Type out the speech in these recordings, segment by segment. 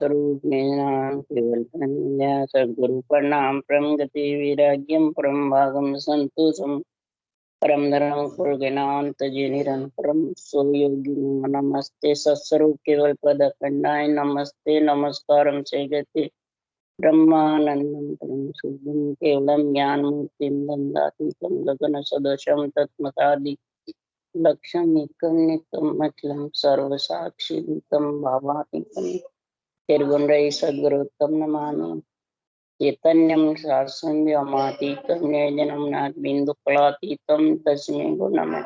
स्वरूप निजान केवल कन्या सद्गुरु प्रणाम परम गति वैराग्यम परम भागम संतोषम परम धर्म कुर्गनांत जे निरंतरम सो योगी नमस्ते सत्स्वरूप केवल पद खंडाय नमस्ते नमस्कारम से गति ब्रह्मानंदं परम शुद्धं केवलं ज्ञानमूर्तिं दन्दातीतं गगन सदृशं तत्मतादि लक्ष्यम् एकं नित्यम् अखिलं सर्वसाक्षिभूतं भावातीतं निर्गुणरहित सद्गुरुत्तम नमामि चैतन्यं शास्त्रं व्योमातीतं निर्जनं नाथबिन्दुफलातीतं तस्मै गुणमे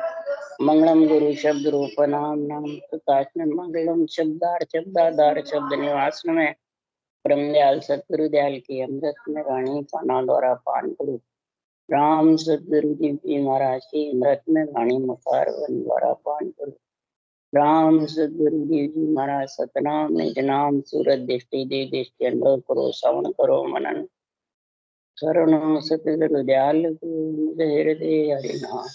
मंगलम गुरु शब्द रूप नाम नाम प्रकाश में मंगलम शब्दार शब्द निवास में परम दयाल सतगुरु दयाल की अमृत में रानी पाना द्वारा पान गुरु राम सतगुरु जी महाराज की अमृत में रानी मुखार द्वारा पान गुरु राम सदगुरु देव जी महाराज सतनाम निज नाम सूरत दृष्टि दे दृष्टि अनुभव करो श्रवण करो मनन शरणो सतगुरु दयाल हृदय हरिनाम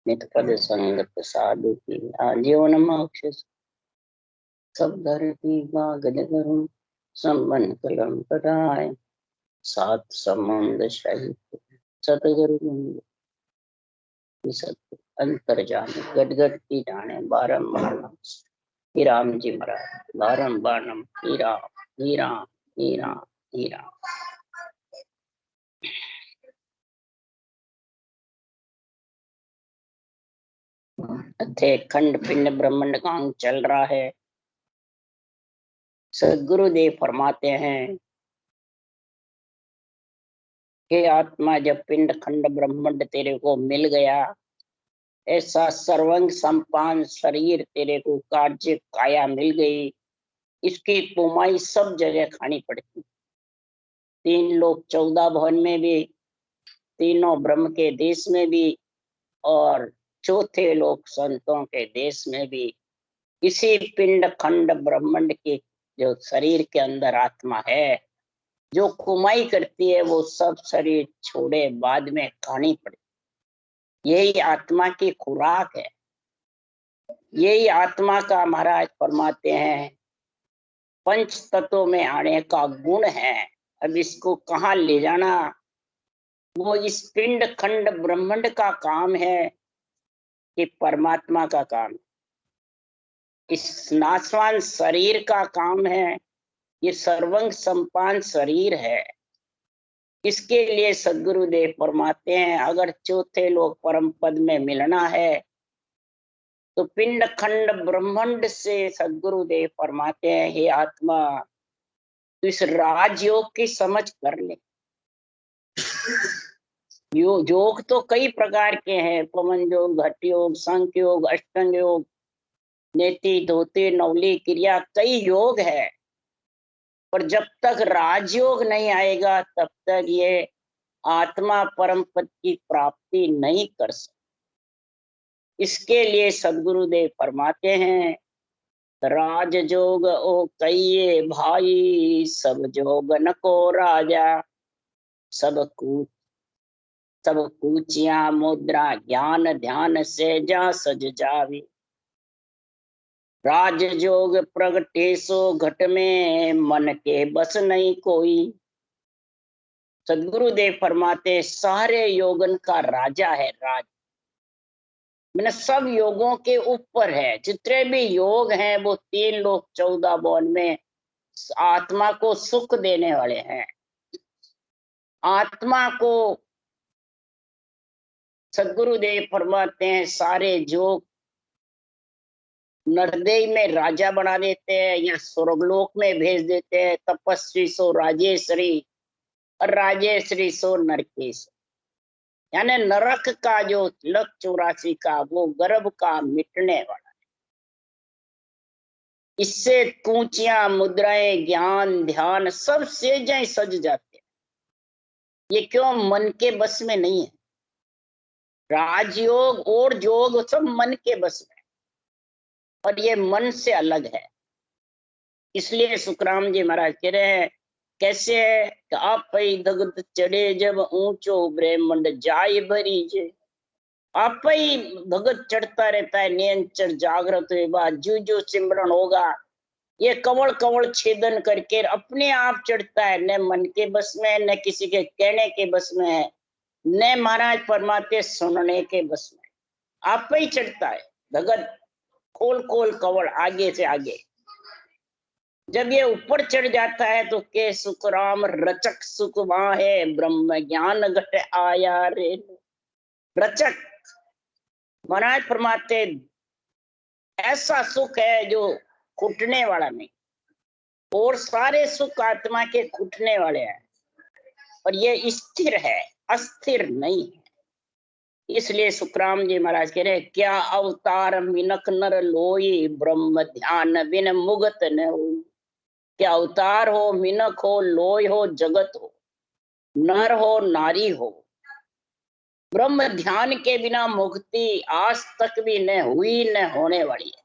नित पद संगत साधु की आजीवन मोक्ष सब धरती गद करूं संबन कलम कटाए सात समुद्र सहित सतगुरु सत अंतर जाने गदगद की जाने बारंबार ही राम जी महाराज बारंबार नम ही राम ही राम ही राम ही राम। थे खंड पिंड ब्रह्मांड का अंग चल रहा है। सदगुरुदेव फरमाते हैं कि आत्मा जब पिंड खंड ब्रह्मांड तेरे को मिल गया, ऐसा सर्वंग संपान शरीर तेरे को कार्य काया मिल गई, इसकी पुमाई सब जगह खानी पड़ती। तीन लोग 14 भवन में भी, तीनों ब्रह्म के देश में भी और चौथे लोग संतों के देश में भी इसी पिंड खंड ब्रह्मांड के जो शरीर के अंदर आत्मा है, जो कुमाई करती है वो सब शरीर छोड़े बाद में खानी पड़ती। यही आत्मा की खुराक है, यही आत्मा का महाराज फरमाते हैं पंच तत्वों में आने का गुण है। अब इसको कहाँ ले जाना, वो इस पिंड खंड ब्रह्मांड का काम है कि परमात्मा का काम, इस नाशवान शरीर का काम है, ये सर्वंग संपान शरीर है। इसके लिए सदगुरुदेव फरमाते हैं अगर चौथे लोक परम पद में मिलना है तो पिंड खंड ब्रह्मांड से सदगुरुदेव फरमाते हैं हे आत्मा इस राजयोग की समझ कर ले। योग तो कई प्रकार के हैं, पवन योग, घट योग, सांख्य योग, अष्टांग योग, नेति धोती नवली क्रिया, कई योग है। पर जब तक राजयोग नहीं आएगा तब तक ये आत्मा परम पद की प्राप्ति नहीं कर सकती। इसके लिए सदगुरुदेव फरमाते हैं राजयोग ओ कहिए भाई, सब जोग न को राजा, सब कूचिया मुद्रा ज्ञान ध्यान से जा सज जावी। राजयोग प्रगटे सो घट में, मन के बस नहीं कोई। सदगुरुदेव फरमाते सारे योगन का राजा है राज, मैंने सब योगों के ऊपर है। जितने भी योग हैं वो तीन लोग 14 भवन में आत्मा को सुख देने वाले हैं। आत्मा को सदगुरुदेव फरमाते हैं सारे योग नरदेय में राजा बना देते हैं या स्वर्गलोक में भेज देते हैं। तपस्वी सो राजेश्वरी और राजेश्वरी सो नरकेश, यानी नरक का जो तिलक 84 का वो गर्भ का मिटने वाला है। इससे कूचियां मुद्राएं ज्ञान ध्यान सब सेजाएं सज जाते हैं। ये क्यों? मन के बस में नहीं है। राजयोग और योग सब मन के बस में, और ये मन से अलग है। इसलिए सुखराम जी महाराज कह रहे हैं कैसे है कि आप ही दगत चढ़े जब ऊंचो ब्रह्मंड जाय भरी जे। आप ही भगत चढ़ता रहता है, नियंचर जागृत हुए बाद जो जो सिमरन होगा ये कवल कवल छेदन करके अपने आप चढ़ता है, न मन के बस में, न किसी के कहने के बस में है, न महाराज परमात्मा सुनने के बस में, आप पे ही चढ़ता है। भगत खोल खोल कवल आगे से आगे। जब ये ऊपर चढ़ जाता है तो के सुख राम रचक सुख है, ब्रह्म ज्ञान घट आया रे। रचक महाराज फरमाते ऐसा सुख है जो घुटने वाला नहीं, और सारे सुख आत्मा के घुटने वाले हैं, और ये स्थिर है, अस्थिर नहीं है। इसलिए सुखराम जी महाराज कह रहे क्या अवतार मिनक नर लोई, ब्रह्म ध्यान बिन मुगत न हो। क्या अवतार हो, मिनक हो, लोय हो, जगत हो, नर हो, नारी हो, ब्रह्म ध्यान के बिना मुक्ति आज तक भी न हुई न होने वाली है।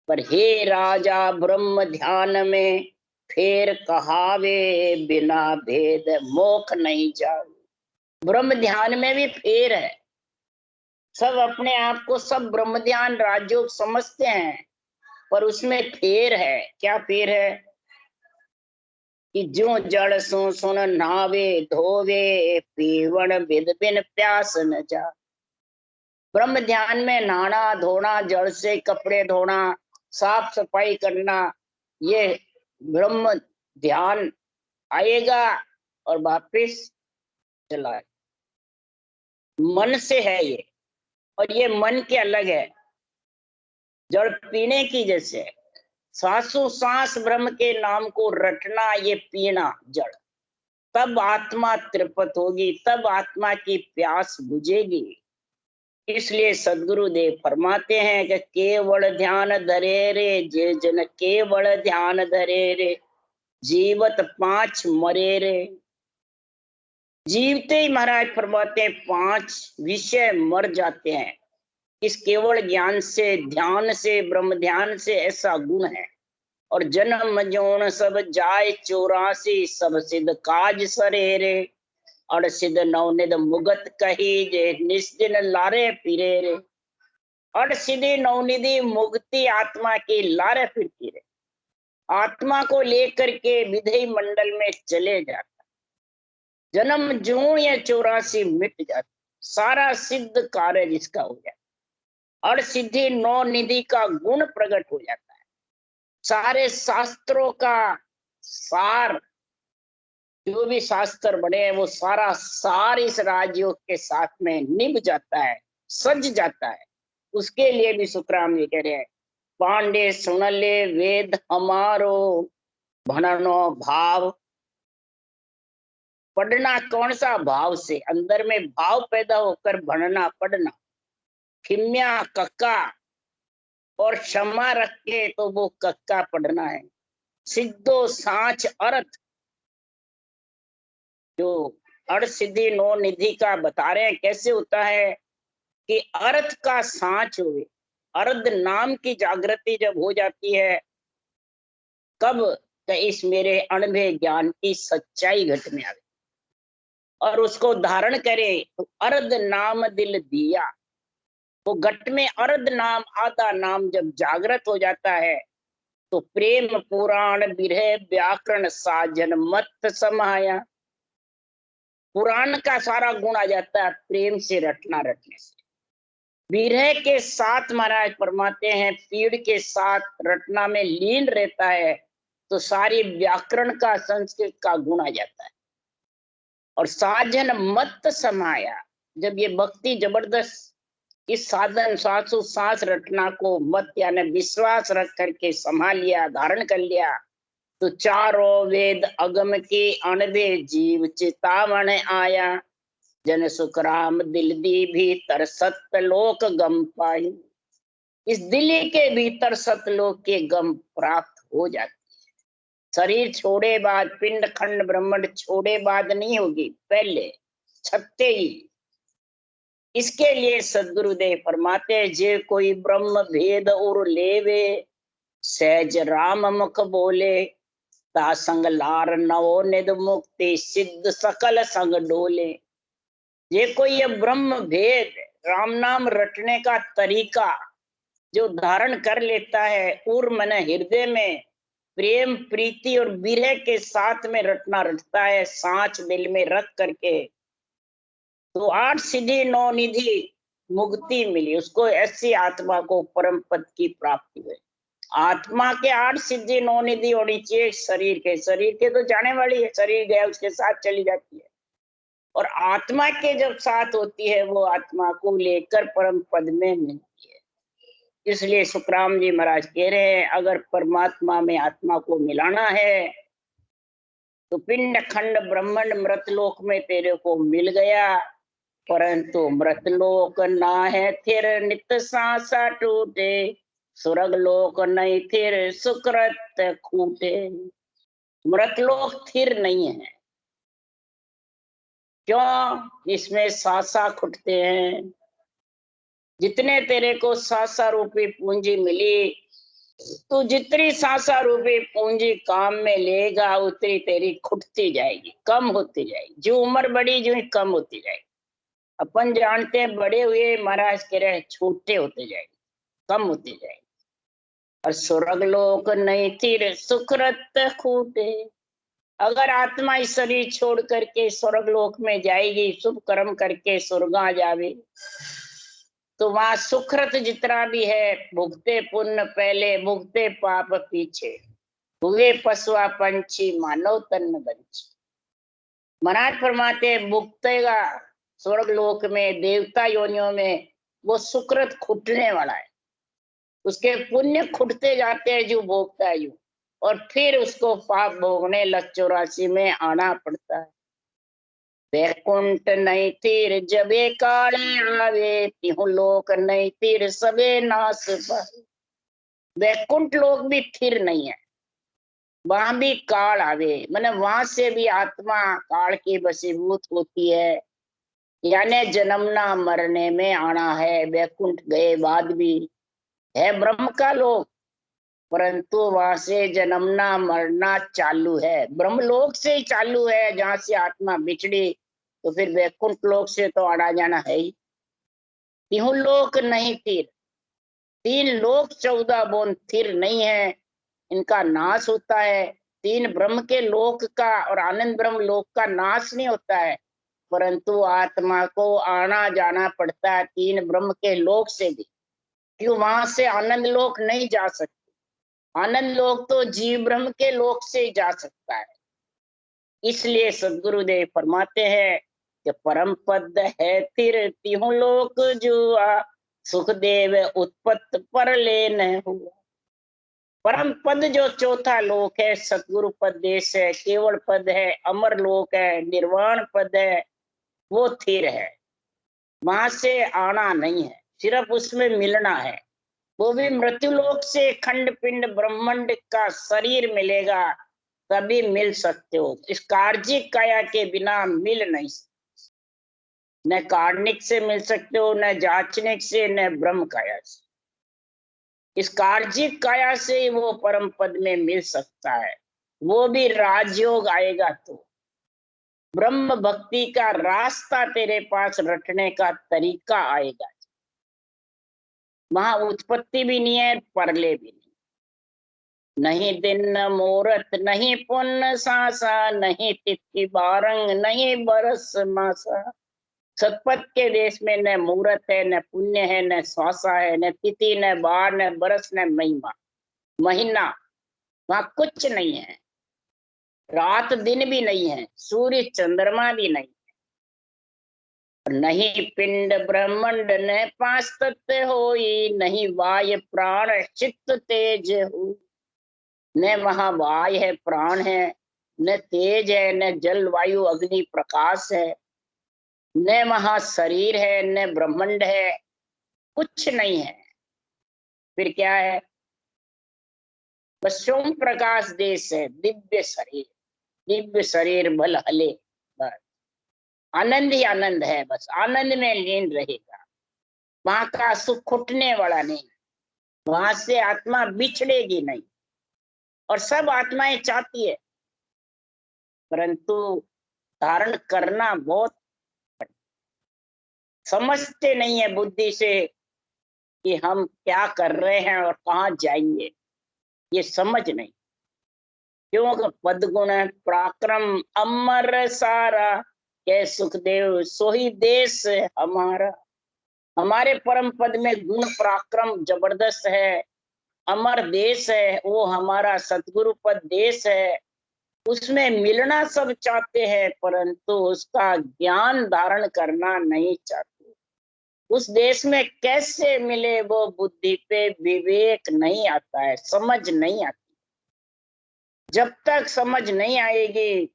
पर हे राजा ब्रह्म ध्यान में फेर कहावे, बिना भेद मोख नहीं जाओ। ब्रह्म ध्यान में भी फेर है। सब अपने आप को सब ब्रह्म ध्यान राजयोग समझते हैं, पर उसमें फेर है। क्या फेर है? कि जो जड़ सो सुन नावे धोवे, पीवण विद बिन प्यास न जा। ब्रह्म ध्यान में नहाना धोना, जड़ से कपड़े धोना, साफ सफाई करना, ये ब्रह्म ध्यान आएगा और वापिस चला। मन से है ये, और ये मन के अलग है। जड़ पीने की जैसे सांसों सांस ब्रह्म के नाम को रटना, ये पीना जड़। तब आत्मा तृप्त होगी, तब आत्मा की प्यास बुझेगी। इसलिए सदगुरुदेव फरमाते हैं कि केवल ध्यान धरे रे, जे जन केवल ध्यान धरे रे, जीवत पांच मरे रे। जीवते ही महाराज फरमाते हैं 5 विषय मर जाते हैं। इस केवल ज्ञान से, ध्यान से, ब्रह्म ध्यान से ऐसा गुण है। और जन्म जोन सब जाय 84, सब सिद्ध काज सरेरे, और सिद्ध नवनिध मुगत कही जे, निस्दिन लारे फिरे रे। और सिद्धि नवनिधि मुक्ति आत्मा की लारे फिरती रहे, आत्मा को लेकर के विधेय मंडल में चले जाता। जन्म जून या 84 मिट जाता, सारा सिद्ध कार्य जिसका हो जाता, और सिद्धि नवनिधि का गुण प्रकट हो जाता है। सारे शास्त्रों का सार, जो भी शास्त्र बने हैं, वो सारा सार इस राजयोग के साथ में निभ जाता है, सज जाता है। उसके लिए भी सुखराम जी कह रहे हैं, पांडे सुन ले वेद हमारो, भननो भाव। पढ़ना कौन सा भाव से? अंदर में भाव पैदा होकर भणना पढ़ना। खिम्या कक्का और क्षमा रख के तो वो कक्का पढ़ना है। सिद्धो सांच अर्थ, जो अर्थ सिद्धि नो निधि का बता रहे हैं कैसे होता है कि अर्थ का सांच हुए। अर्ध नाम की जागृति जब हो जाती है, कब? तो इस मेरे अणभे ज्ञान की सच्चाई घट में आवे और उसको धारण करे। तो अर्ध नाम दिल दिया, वो घट में अर्ध नाम, आधा नाम जब जागृत हो जाता है, तो प्रेम पुराण विरह व्याकरण साजन मत समाया। पुराण का सारा गुण आ जाता है प्रेम से रटना रटने से। विरह के साथ महाराज फरमाते हैं, पीड़ के साथ रटना में लीन रहता है, तो सारी व्याकरण का, संस्कृत का गुण आ जाता है। और साजन मत समाया, जब ये भक्ति जबरदस्त इस साधन सांसों सांस रटना को मत यानी विश्वास रख करके संभाल लिया, धारण कर लिया, तो चारों वेद अगम के अणबे जीव चितावन आया। जन सुख राम दिल दी भीतर सत्य लोक गम पाई। इस दिल्ली के भीतर सतलोक के गम प्राप्त हो जाती। शरीर छोड़े बाद, पिंड खंड ब्रह्मंड छोड़े बाद नहीं होगी, पहले छत्ते ही। इसके लिए सदगुरुदेव फरमाते, जे कोई ब्रह्म भेद और लेवे, सहज राम मुख बोले, ता संग लार नवो निध मुक्ति, सिद्ध सकल संग डोले। ये कोई ये ब्रह्म भेद, राम नाम रटने का तरीका, जो धारण कर लेता है और मन हृदय में प्रेम प्रीति और विरह के साथ में रटना रटता है, सांच दिल में रख करके, तो 8 सिद्धि 9 निधि मुक्ति मिली उसको। ऐसी आत्मा को परम पद की प्राप्ति हुई। आत्मा के 8 सिद्धि 9 निधि होनी चाहिए। शरीर के तो जाने वाली है, शरीर गया उसके साथ चली जाती है, और आत्मा के जब साथ होती है वो आत्मा को लेकर परम पद में मिलती है। इसलिए सुखराम जी महाराज कह रहे हैं, अगर परमात्मा में आत्मा को मिलाना है तो पिंड खंड ब्रह्मांड मृतलोक में तेरे को मिल गया, परंतु मृतलोक ना है फिर नित सांसा टूटे, स्वर्ग लोक नहीं फिर सुकृत खूटे। मृतलोक स्थिर नहीं है। क्यों? इसमें सांसा खुटते हैं। जितने तेरे को सांसा रूपी पूंजी मिली, तो जितनी सांसा रूपी पूंजी काम में लेगा उतनी तेरी खुटती जाएगी, कम होती जाएगी। जो उम्र बड़ी जो कम होती जाएगी। अपन जानते हैं बड़े हुए महाराज कह रहे छोटे होते जाएंगे, कम होते जाएंगे। और स्वर्ग लोक नहीं तीर सुकृत खूटे। अगर आत्मा इस शरीर छोड़ करके स्वर्ग लोक में जाएगी, शुभ कर्म करके स्वर्गा जावे, तो वहां सुकृत जितना भी है, भुगते पुण्य पहले भुगते पाप पीछे, हुए पशुआ पंछी मानव तन बंची। महाराज फरमाते भुगतेगा स्वर्ग लोक में, देवता योनियों में, वो सुकृत खुटने वाला है। उसके पुण्य खुटते जाते हैं जो भोगता है यूं, और फिर उसको पाप भोगने लग 84 में आना पड़ता है। वैकुंठ नहीं तीर जबे काले आवे, तिहु लोक नहीं तीर सबे नाश पाए। वैकुंठ लोक भी थिर नहीं है, वहां भी काल आवे, मतलब वहां से भी आत्मा काल की वशीभूत होती है। यानी जन्मना मरने में आना है। वैकुंठ गए बाद भी है ब्रह्म का लोक, परंतु वहां से जन्मना मरना चालू है। ब्रह्मलोक से ही चालू है। जहां से आत्मा बिछड़ी तो फिर वैकुंठ लोक से तो आना जाना है ही। तीहू लोक नहीं तीर, 3 लोक 14 बोन थिर नहीं है, इनका नाश होता है। 3 ब्रह्म के लोक का और आनंद ब्रह्म लोक का नाश नहीं होता है, परंतु आत्मा को आना जाना पड़ता है 3 ब्रह्म के लोक से भी। क्यों? वहां से आनंद लोक नहीं जा सकते। आनंद लोक तो जीव ब्रह्म के लोक से ही जा सकता है। इसलिए सदगुरुदेव फरमाते हैं कि परम पद है फिर तिहु लोक जुआ, सुखदेव उत्पत्त पर ले न हुआ। परम पद जो चौथा लोक है, सतगुरु पद देश है, केवल पद है, अमर लोक है, निर्वाण पद है, वो थिर है। वहां से आना नहीं है, सिर्फ उसमें मिलना है। वो भी मृत्यु लोक से खंड पिंड ब्रह्मांड का शरीर मिलेगा तभी मिल सकते हो। इस कार्जिक काया के बिना मिल नहीं सकते। न कार्णिक से मिल सकते हो, न जाचनिक से, न ब्रह्म काया से। इस कार्जिक काया से वो परम पद में मिल सकता है। वो भी राजयोग आएगा तो। ब्रह्म भक्ति का रास्ता तेरे पास रटने का तरीका आएगा। वहां उत्पत्ति भी नहीं है, परले भी नहीं। नहीं दिन मुहूर्त, नहीं पुण्य सासा, नहीं तिथि बारंग, नहीं बरस मासा। सतपथ के देश में न मुहूर्त है, न पुण्य है, न श्वासा है, न तिथि, न बार, न बरस, न महिमा महीना। वहां कुछ नहीं है। रात दिन भी नहीं है, सूर्य चंद्रमा भी नहीं। नहीं पिंड ब्रह्मांड न 5 तत्व होई, नहीं वाय प्राण चित्त तेज हो। न वहां वाय है, प्राण है, न तेज है, न जल वायु अग्नि प्रकाश है, न वहां शरीर है, न ब्रह्मांड है, कुछ नहीं है। फिर क्या है? बस सोम प्रकाश देश है, दिव्य शरीर। दिव्य शरीर बल हले, बस आनंद ही आनंद है। बस आनंद में लीन रहेगा। वहां का सुख खुटने वाला नहीं, वहां से आत्मा बिछड़ेगी नहीं। और सब आत्माएं चाहती है, परंतु धारण करना बहुत समझते नहीं है बुद्धि से। कि हम क्या कर रहे हैं और कहाँ जाएंगे, ये समझ नहीं। क्योंकि पद गुण पराक्रम अमर सारा, के सुखदेव सोही देश हमारा। हमारे परम पद में गुण पराक्रम जबरदस्त है, अमर देश है, वो हमारा सतगुरु पद देश है। उसमें मिलना सब चाहते हैं, परंतु उसका ज्ञान धारण करना नहीं चाहते। उस देश में कैसे मिले, वो बुद्धि पे विवेक नहीं आता है, समझ नहीं आती। जब तक समझ नहीं आएगी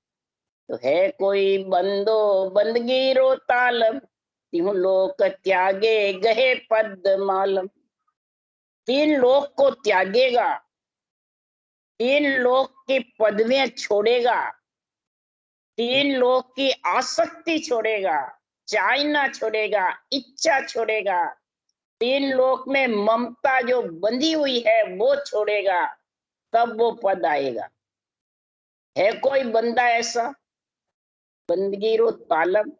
तो है कोई बंदो बंदगी रो तालम, त्यों लोक त्यागे गहे पद मालम। 3 लोक को त्यागेगा, 3 लोक की पदवियां छोड़ेगा, 3 लोक की आसक्ति छोड़ेगा, चाहना छोड़ेगा, इच्छा छोड़ेगा, 3 लोक में ममता जो बंधी हुई है वो छोड़ेगा, तब वो पद आएगा। है कोई बंदा ऐसा बंदगी रो तालम,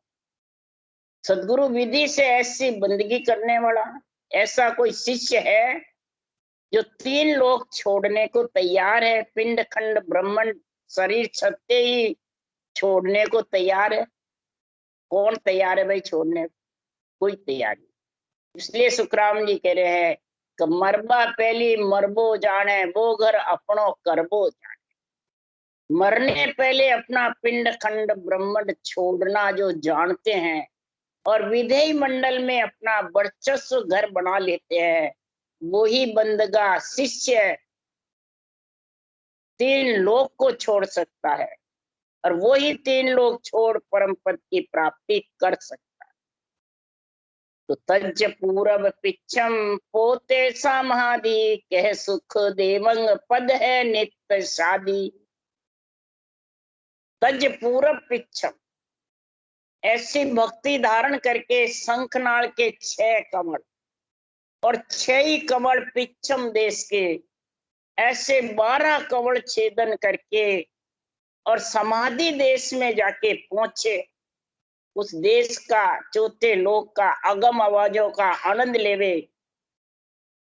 सदगुरु विधि से ऐसी बंदगी करने वाला ऐसा कोई शिष्य है जो 3 लोक छोड़ने को तैयार है, पिंड खंड ब्रह्मंड शरीर छत्ते ही छोड़ने को तैयार है? कौन तैयार है भाई छोड़ने? कोई तैयार नहीं। इसलिए सुखराम जी कह रहे हैं कि मरबा पहली मरबो जाने, वो घर अपनो करबो जाने। मरने पहले अपना पिंड खंड ब्रह्मंड छोड़ना जो जानते हैं और विधेय मंडल में अपना वर्चस्व घर बना लेते हैं, वही बंदगा शिष्य 3 लोक को छोड़ सकता है और वही 3 लोक छोड़ परम पद की प्राप्ति कर सकता है। तो तज पूरब पिछम पोते समाधि, कह सुख देवंग पद है नित्य शादी। तज पूरब पिछम, ऐसी भक्ति धारण करके शंखनाल के 6 कमल और 6 ही कमल पिछम देश के, ऐसे 12 कमल छेदन करके और समाधि देश में जाके पहुंचे, उस देश का चौथे लोक का अगम आवाजों का आनंद लेवे,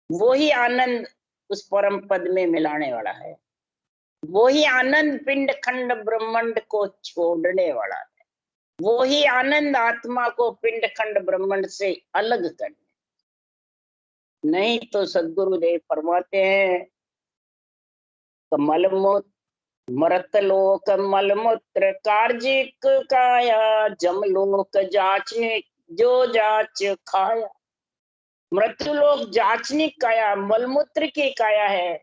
वही आनंद उस परम पद में मिलाने वाला है। वही आनंद पिंड खंड ब्रह्मांड को छोड़ने वाला है। वही आनंद आत्मा को पिंड खंड ब्रह्मांड से अलग करने। नहीं तो सदगुरुदेव फरमाते हैं मरतलोक मलमूत्र कार्जिक काया, जमलोक जाचनिक जो जाच खाया। मृत्युलोक जाचनिक काया, मलमूत्र की काया है,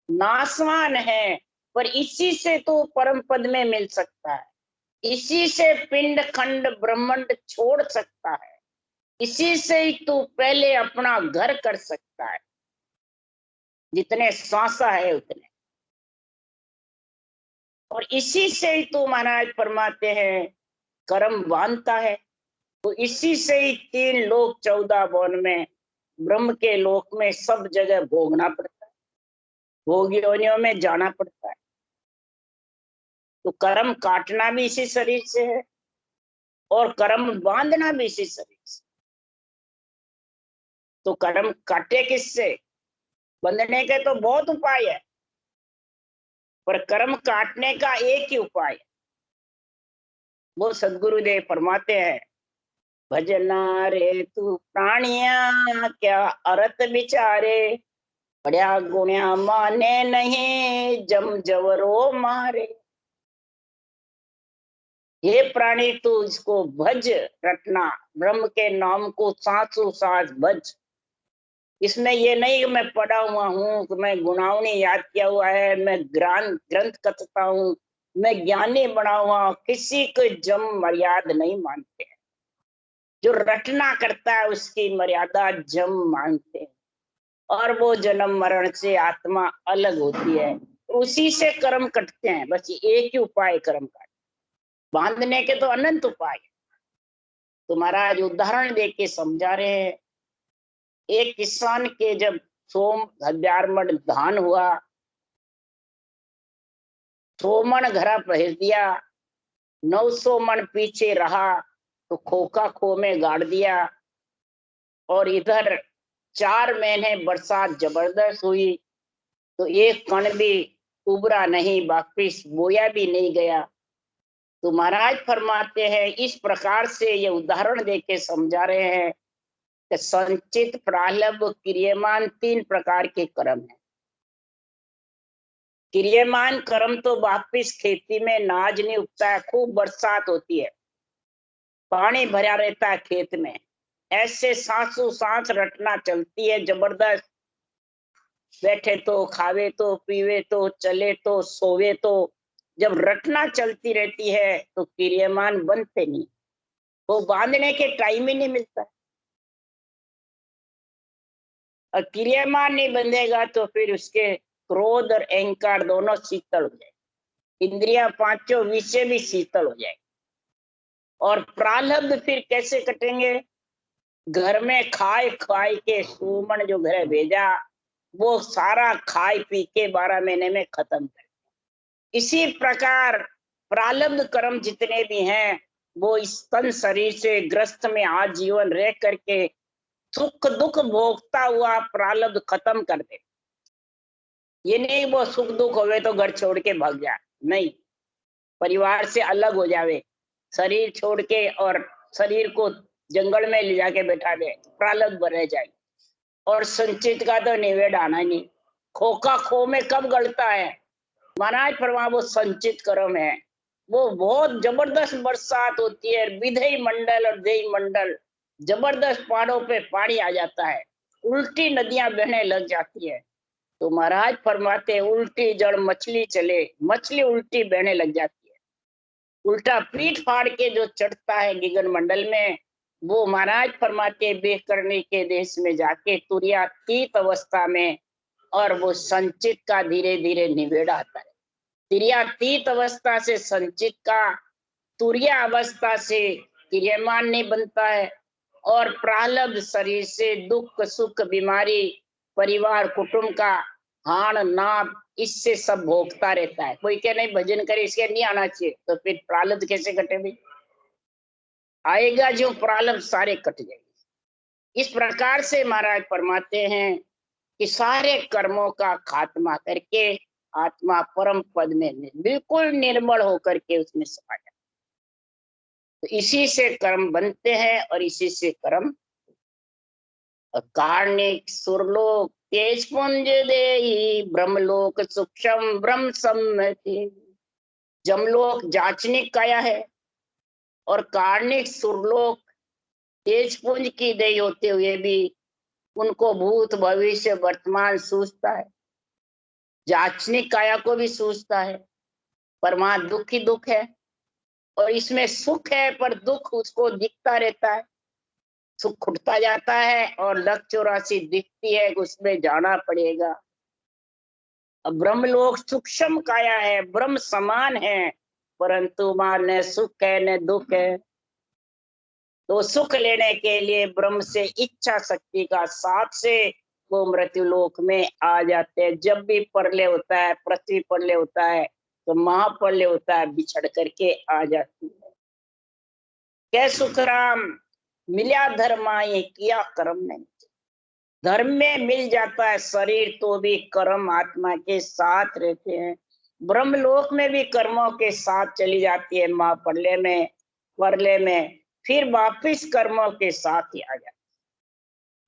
नासवान है, पर इसी से तो परम पद में मिल सकता है। इसी से पिंड खंड ब्रह्मांड छोड़ सकता है। इसी से ही तू पहले अपना घर कर सकता है, जितने सांसा है उतने। और इसी से ही तो महाराज फरमाते हैं कर्म बांधता है। तो इसी से ही 3 लोक 14 भुवन में ब्रह्म के लोक में सब जगह भोगना पड़ता है, भोग योनियों में जाना पड़ता है। तो कर्म काटना भी इसी शरीर से है और कर्म बांधना भी इसी शरीर से। तो कर्म काटे किससे? बंधने के तो बहुत उपाय है, पर कर्म काटने का एक ही उपाय है। वो सदगुरुदेव फरमाते हैं भजना रे तू प्राणिया, क्या अर्थ विचारे, पढ़िया गुणिया माने नहीं, जम जवरो मारे। हे प्राणी तू इसको भज रटना, ब्रह्म के नाम को सांसों सांस भज। इसमें ये नहीं कि मैं पढ़ा हुआ हूँ, कि मैं गुणावनी याद किया हुआ है, मैं ग्रंथ कथता हूँ, मैं ज्ञानी बना हुआ, किसी को जम मर्यादा नहीं मानते हैं। जो रटना करता है उसकी मर्यादा जम मानते हैं, और वो जन्म मरण से आत्मा अलग होती है। उसी से कर्म कटते हैं। बस एक ही उपाय कर्म का, बांधने के तो अनंत उपाय। तो महाराज उदाहरण दे के समझा रहे हैं। एक किसान के जब 100 मन धान हुआ, 100 मन घरा भेज दिया, 900 मन पीछे रहा तो खोखा खो में गाड़ दिया। और इधर 4 महीने बरसात जबरदस्त हुई, तो एक कण भी उबरा नहीं, वापिस बोया भी नहीं गया। तो महाराज फरमाते हैं, इस प्रकार से ये उदाहरण देके समझा रहे हैं कि संचित, प्रारब्ध, क्रियमान 3 प्रकार के कर्म है। क्रियमान कर्म तो वापिस खेती में नाज नहीं उगता है, खूब बरसात होती है, पानी भरा रहता है खेत में, ऐसे सांसों सांस रटना चलती है जबरदस्त, बैठे तो, खावे तो, पीवे तो, चले तो, सोवे तो, जब रटना चलती रहती है तो क्रियमान बनते नहीं, वो बांधने के टाइम ही नहीं मिलता। और क्रियमान नहीं बंधेगा तो फिर उसके क्रोध और अहंकार दोनों शीतल हो जाए, इंद्रिया पांचों विषय भी शीतल हो जाए। और प्रारब्ध फिर कैसे कटेंगे? घर में खाए खाए के सुमन जो घर भेजा, वो सारा खाए पी के 12 महीने में खत्म कर। इसी प्रकार प्रारब्ध कर्म जितने भी हैं, वो इस तन शरीर से ग्रस्त में आजीवन रह करके सुख दुख भोगता हुआ प्रारब्ध खत्म कर दे। ये नहीं वो सुख दुख होवे तो घर छोड़ के भाग जाए, नहीं, परिवार से अलग हो जावे, शरीर छोड़ के और शरीर को जंगल में ले जाके बैठा दे, प्रारब्ध रह जाए। और संचित का तो निवेद आना ही नहीं, खो का खो में कब गलता है? महाराज फरमा वो संचित कर्म है, वो बहुत जबरदस्त बरसात होती है, विधेय मंडल और देय मंडल, जबरदस्त पहाड़ों पे पानी आ जाता है, उल्टी नदियां बहने लग जाती है। तो महाराज फरमाते उल्टी जड़ मछली चले, मछली उल्टी बहने लग जाती है। उल्टा पीठ फाड़ के जो चढ़ता है गिगन मंडल में, वो महाराज फरमाते बेकरनी के देश में जाके तुर्यातीत अवस्था में, और वो संचित का धीरे धीरे निवेड़ आता है। तुर्यातीत अवस्था से संचित का, तुर्या अवस्था से क्रियमान नहीं बनता है, और प्रारब्ध शरीर से दुख सुख बीमारी परिवार कुटुंब का हान नाप, इससे सब भोगता रहता है। कोई क्या नहीं भजन करे इसके नहीं आना चाहिए, तो फिर प्रारब्ध कैसे कटे भाई? आएगा जो प्रारब्ध सारे कट जाएंगे। इस प्रकार से महाराज फरमाते हैं कि सारे कर्मों का खात्मा करके आत्मा परम पद में बिल्कुल निर्मल होकर के उसमें समा जाए। तो इसी से कर्म बनते हैं और इसी से कर्म। कार्णिक सुरलोक तेज पुंज देही, ब्रह्मलोक सूक्ष्म ब्रह्म सम्मति। जमलोक जाचनिक काया है, और कार्णिक सुरलोक तेज पुंज की देही होते हुए भी उनको भूत भविष्य वर्तमान सूझता है, जाचनिक काया को भी सूझता है, पर वहां दुख ही दुख है, और इसमें सुख है पर दुख उसको दिखता रहता है, सुख खुटता जाता है और लक 84 दिखती है, उसमें जाना पड़ेगा। अब ब्रह्मलोक सूक्ष्म काया है, ब्रह्म समान है, परंतु वहां न सुख है न दुख है। तो सुख लेने के लिए ब्रह्म से इच्छा शक्ति का साथ से वो मृत्युलोक में आ जाते हैं। जब भी प्रलय होता है, पृथ्वी प्रलय होता है, तो महाप्रलय होता है, बिछड़ करके आ जाती है। क्या सुखराम मिल्या धर्माए किया कर्म नहीं, धर्म में मिल जाता है शरीर तो भी कर्म आत्मा के साथ रहते हैं। ब्रह्मलोक में भी कर्मों के साथ चली जाती है महाप्रलय में, प्रलय में फिर वापिस कर्मों के साथ ही आ जाती है।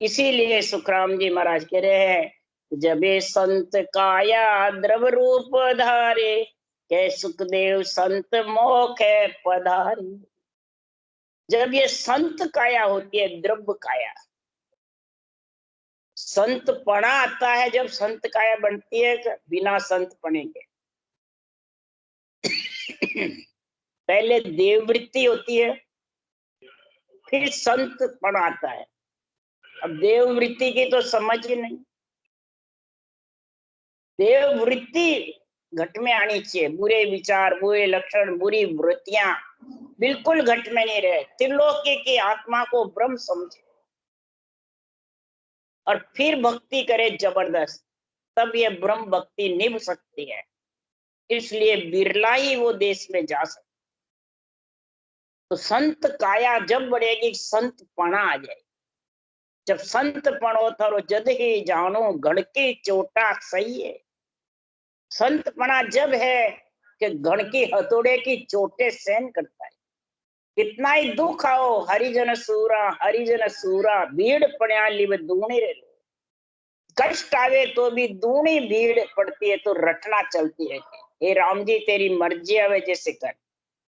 इसीलिए सुखराम जी महाराज कह रहे हैं, जबे संत काया द्रव रूप धारे, के सुखदेव संत मोख है पधारे। जब ये संत काया होती है, द्रव्य काया, संत पणा आता है जब संत काया बनती है, बिना संत पणे के। पहले देववृत्ति होती है, फिर संत पणा आता है। अब देववृत्ति की तो समझ ही नहीं, देववृत्ति घट में आनी चाहिए, बुरे विचार बुरे लक्षण बुरी वृत्तियां बिल्कुल घट में नहीं रहे, त्रिलोकी की आत्मा को ब्रह्म समझे और फिर भक्ति करे जबरदस्त, तब ये ब्रह्म भक्ति निभ सकती है। इसलिए बिरला ही वो देश में जा सकते। तो संत काया जब बढ़ेगी, संत पणा आ जाए, जब संत पणो थारो जद ही जानो गण की चोटा सही है। संत पना जब है कि गण की हथौड़े की चोटें सहन करता है। कितना ही दुख आओ हरिजन सूरा भीड़ पड़ा लिव दूनी रे लो। कष्ट आवे तो भी दूनी भीड़ पड़ती है तो रटना चलती रहती है। हे राम जी तेरी मर्जी आवे जैसे कर,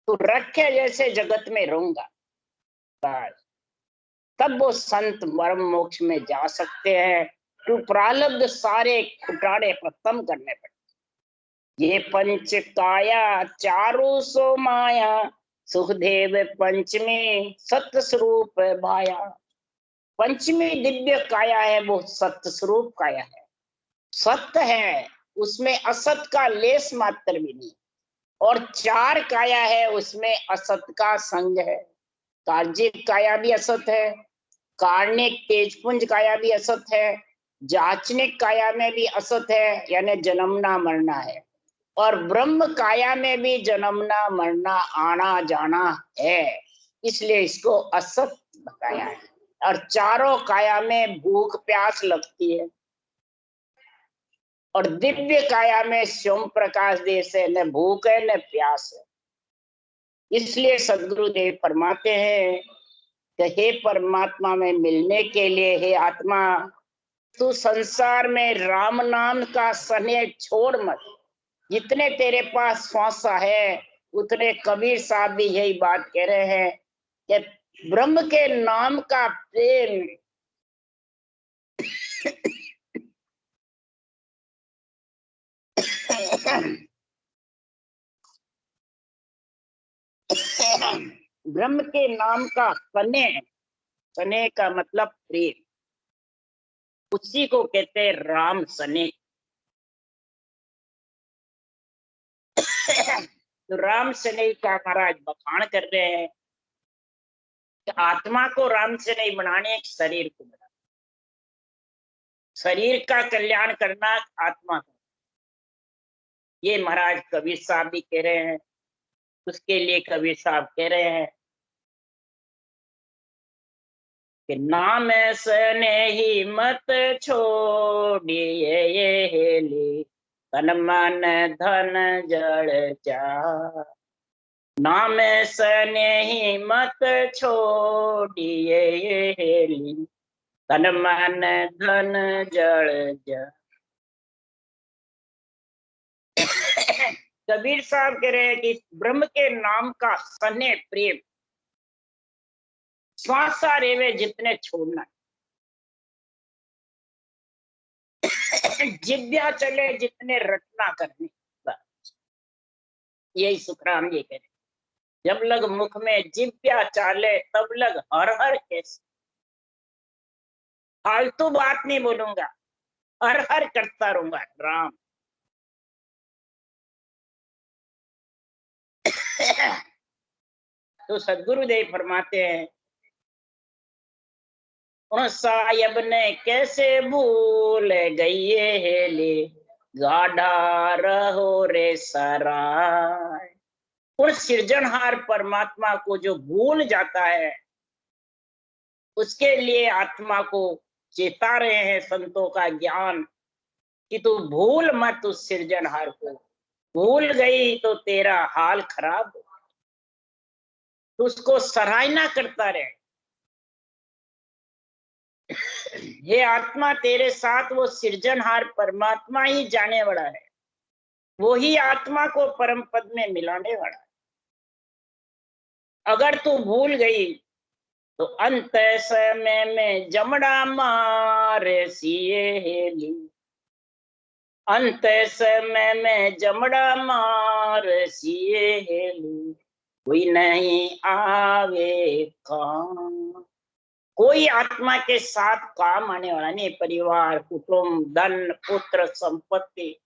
तू रखे जैसे जगत में रहूंगा। बस तब वो संत परम मोक्ष में जा सकते हैं। तू प्रारब्ध सारे खुटाड़े खत्म करने पड़ते। ये पंच काया चारों सो माया सुखदेव पंचमी सत्य स्वरूप भाया। पंचमी दिव्य काया है वो सत्य स्वरूप काया है, सत्य है, उसमें असत का लेस मात्र भी नहीं। और चार काया है उसमें असत का संग है। कार्जिक काया भी असत है, कारणिक तेजपुंज काया भी असत है, जाचनिक काया में भी असत है यानी जन्मना मरना है, और ब्रह्म काया में भी जन्मना मरना आना जाना है, इसलिए इसको असत बताया है। और चारों काया में भूख प्यास लगती है, और दिव्य काया में स्वयं प्रकाश देश है, न भूख है न प्यास है। इसलिए सदगुरुदेव फरमाते हैं कि हे परमात्मा में मिलने के लिए हे आत्मा तू संसार में राम नाम का स्नेह छोड़ मत। जितने तेरे पास श्वासा है उतने कबीर साहब भी यही बात कह रहे हैं कि ब्रह्म के नाम का प्रेम ब्रह्म के नाम का स्नेह, स्नेह का मतलब प्रेम, उसी को कहते हैं राम स्नेह। तो राम स्नेह का महाराज बखान कर रहे हैं कि आत्मा को राम स्नेह बनाने शरीर को बनाना, शरीर का कल्याण करना आत्मा का। ये महाराज कबीर साहब भी कह रहे हैं। उसके लिए कबीर साहब कह रहे हैं कि नाम स्नेही मत छोड़िए ये तन मन धन जड़ जा। नाम स्नेही मत छोड़िए तन मन धन जड़ जा। कबीर साहब कह रहे हैं कि ब्रह्म के नाम का स्नेह प्रेम श्वासा रेवे जितने छोड़ना, जिद्या चले जितने रटना करने। यही सुखराम जी कह रहे, जब लग मुख में जिव्या चाले तब लग हर हर कैसे। फालतू बात नहीं बोलूंगा, हर हर करता रहूंगा राम। तो सदगुरुदेव फरमाते हैं उन साहिब ने कैसे भूल गई हेली गाढ़ा रहो रे सराय। उन सृजनहार परमात्मा को जो भूल जाता है उसके लिए आत्मा को चेता रहे हैं संतों का ज्ञान कि तू भूल मत उस सृजनहार को। भूल गई तो तेरा हाल खराब हो, तो उसको सराहना करता रहे। ये आत्मा तेरे साथ वो सृजनहार परमात्मा ही जाने वाला है, वो ही आत्मा को परम पद में मिलाने वाला है। अगर तू भूल गई तो अंत समय में जमड़ा मारे सिए हेली। अंत समय में जमड़ा मार सिए हेली कोई नहीं आवे काम। कोई आत्मा के साथ काम आने वाला नहीं। परिवार कुटुंब धन पुत्र संपत्ति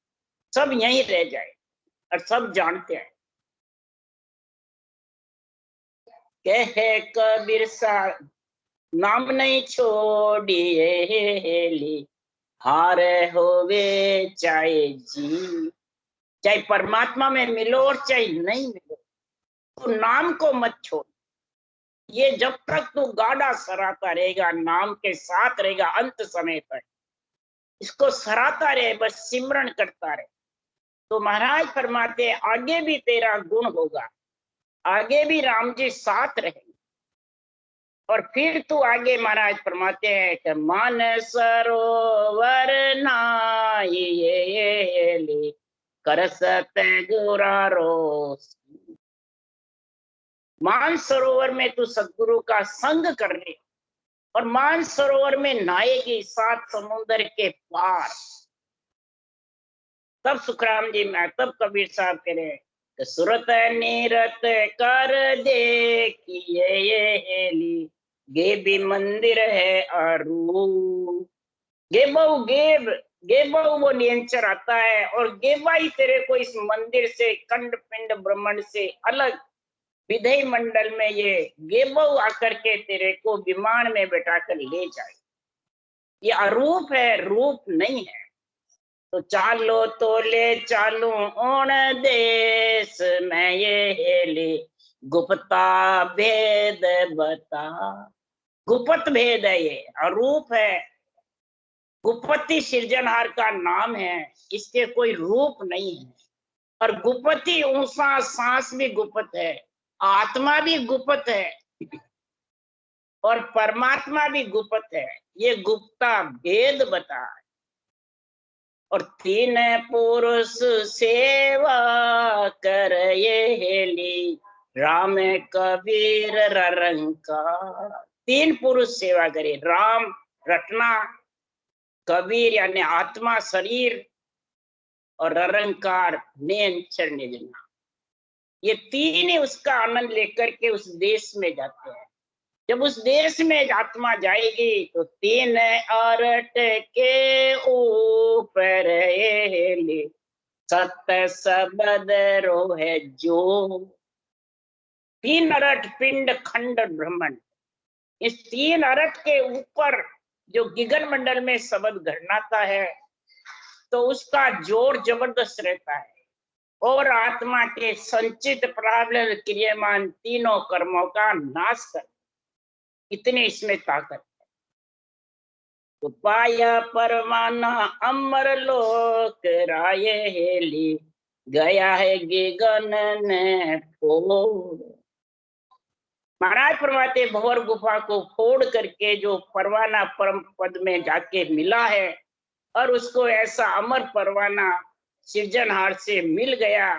सब यहीं रह जाए, और सब जानते हैं। कहे कबीर साहब नाम नहीं छोड़िए हेली हारे होवे चाहे जी। चाहे परमात्मा में मिलो और चाहे नहीं मिलो, तो नाम को मत छोड़। ये जब तक तू गाड़ा सराता रहेगा, नाम के साथ रहेगा अंत समय तक, इसको सराता रहे, बस सिमरन करता रहे, तो महाराज फरमाते आगे भी तेरा गुण होगा, आगे भी राम जी साथ रहेंगे। और फिर तू आगे महाराज फरमाते हैं कि मान सरोवर नाई करसत गुरारो। मान सरोवर में तू सदगुरु का संग कर ले, और मान सरोवर में नहाएगी 7 समुद्र के पार। तब सुखराम जी में, तब कबीर साहब कह रहे कि सुरत नीरत कर देखिए ये ली, गे भी मंदिर है अरू। गेबऊ गेब, गेबऊ वो नियंचर आता है, और गेबा ही तेरे को इस मंदिर से, कंड पिंड ब्रह्मांड से अलग विधेय मंडल में ये गेबऊ आकर के तेरे को विमान में बैठाकर ले जाए। ये अरूप है, रूप नहीं है। तो चालो तो ले चालू ओण देश में ये हेली, गुप्ता भेद बता। गुप्त भेद है, ये अरूप है। गुप्ति सृजनहार का नाम है, इसके कोई रूप नहीं है। और गुप्ति ऊंसा सांस भी गुप्त है, आत्मा भी गुप्त है, और परमात्मा भी गुप्त है। ये गुप्ता भेद बता। और 3 पुरुष सेवा कर ये हेली, राम कबीर ररंकार। 3 पुरुष सेवा करे, राम रटना, कबीर यानी आत्मा शरीर, और ररंकार नियंचर निजना। ये 3 ही उसका आनंद लेकर के उस देश में जाते हैं। जब उस देश में आत्मा जाएगी तो 3 अरट के ऊपर सत्य सबद रोहे जो। 3 अरट पिंड खंड ब्रह्मांड, इस 3 अरट के ऊपर जो गिगन मंडल में शब्द घरनाता है, तो उसका जोर जबरदस्त रहता है, और आत्मा के संचित प्रारब्ध क्रियमान तीनों कर्मों का नाश कर, इतनी इसमें ताकत है। तो पाया परमाना अमर लोक राये हेली, गया है गिगन ने फोड़। महाराज फरमाते भंवर गुफा को फोड़ करके जो परवाना परम पद में जाके मिला है, और उसको ऐसा अमर परवाना सृजनहार से मिल गया,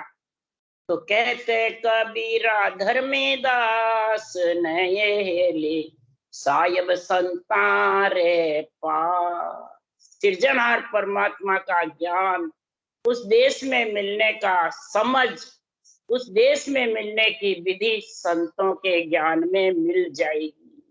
तो कहते कबीरा धर्मीदास नये सायब संतारे पास। सृजनहार परमात्मा का ज्ञान, उस देश में मिलने का समझ, उस देश में मिलने की विधि संतों के ज्ञान में मिल जाएगी।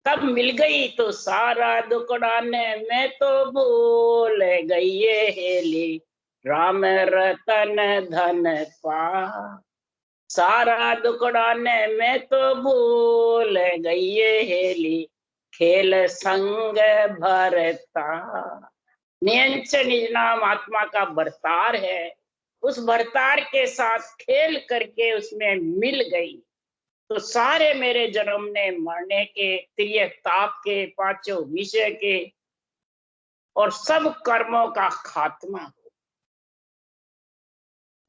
तब मिल गई तो सारा दुकड़ाने में तो भूल गई ये हेली, राम रतन धन पा। सारा दुकड़ाने में तो भूल गई ये हेली, खेल संग भरता। नियंचन निज नाम आत्मा का बरतार है, उस बरतार के साथ खेल करके उसमें मिल गई, तो सारे मेरे जन्म ने मरने के, त्रिय ताप के, 5 विषय के, और सब कर्मों का खात्मा हो।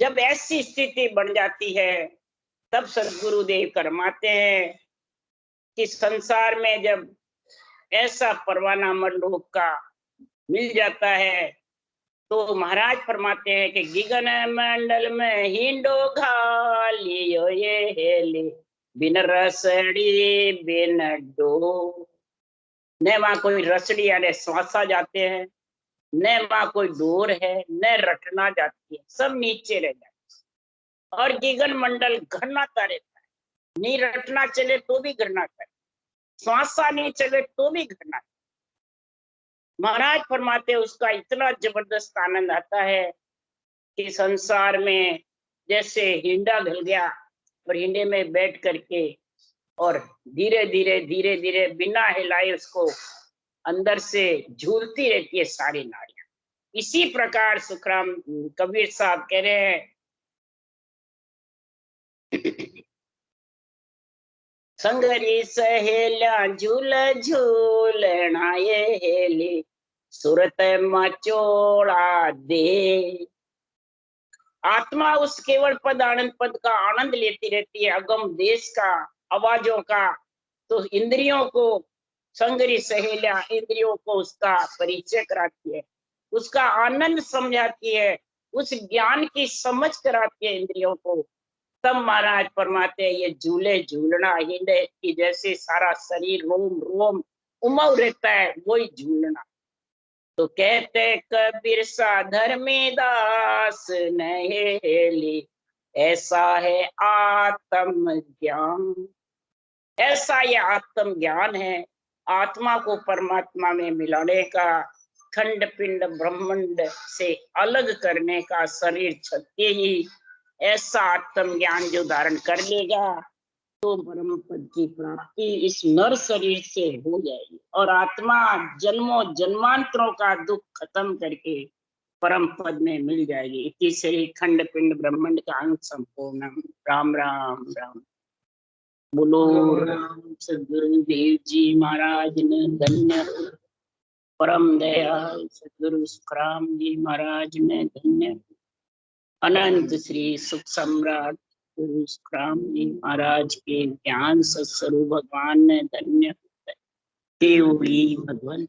जब ऐसी स्थिति बन जाती है, तब सदगुरुदेव फरमाते हैं कि संसार में जब ऐसा परवाना मरलोक का मिल जाता है, तो महाराज फरमाते हैं कि गिगन मंडल में हिंडो घालियो ये हेली, बिन रसड़ी बिन डो। न वहां कोई रसड़ी यानी श्वासा जाते हैं, न वहां कोई डोर है, न रटना जाती है, सब नीचे रह जाते। और गिगन मंडल घरनाता रहता है, नहीं रटना चले तो भी घरनाता है, श्वासा नहीं चले तो भी घरनाता। महाराज फरमाते उसका इतना जबरदस्त आनंद आता है कि संसार में जैसे हिंडा घल गया, और हिंडे में बैठ करके, और धीरे धीरे धीरे धीरे बिना हिलाए उसको अंदर से झूलती रहती है सारी नाड़ियां। इसी प्रकार सुखराम कबीर साहब कह रहे हैं संगरी सहेल्या झूल झूलना ये हेली सुरत मचोड़ा दे। आत्मा उस केवल पद आनंद पद का आनंद लेती रहती है, अगम देश का, आवाजों का। तो इंद्रियों को संगरी सहेलिया इंद्रियों को उसका परिचय कराती है, उसका आनंद समझाती है, उस ज्ञान की समझ कराती है इंद्रियों को। तब महाराज फरमाते हैं ये झूले झूलना हिले की जैसे सारा शरीर रोम रोम उमड़ रहता है, वही झूलना। तो कहते कबीर सा धर्मीदास नहेली ऐसा है आत्म ज्ञान। ऐसा ये आत्म ज्ञान है, आत्मा को परमात्मा में मिलाने का, खंड पिंड ब्रह्मांड से अलग करने का, शरीर छत्ते ही ऐसा आत्म ज्ञान जो धारण कर लेगा तो परम पद की प्राप्ति इस नर शरीर से हो जाएगी और आत्मा जन्मों जन्मांतरों का दुख खत्म करके परम पद में मिल जाएगी। इति श्री खंड पिंड ब्रह्मांड का अंग संपूर्ण। राम राम राम। बोलो राम सदगुरुदेव जी महाराज ने धन्य। परम दयाल सदगुरु सुखराम जी महाराज ने धन्य। अनंत श्री सुख सम्राट गुरु सुखराम जी महाराज के ज्ञान सत्स्वरूप भगवान ने धन्य। केवली भगवान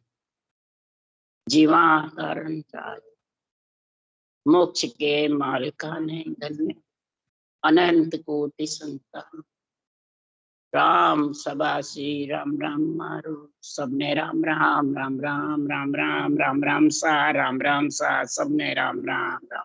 जीवा कारण राज मोक्ष के मालिका ने धन्य। अनंत कोटि संतान राम सबासी राम राम मारो सबने राम राम राम राम राम राम राम राम सा राम राम सा सबने राम राम राम।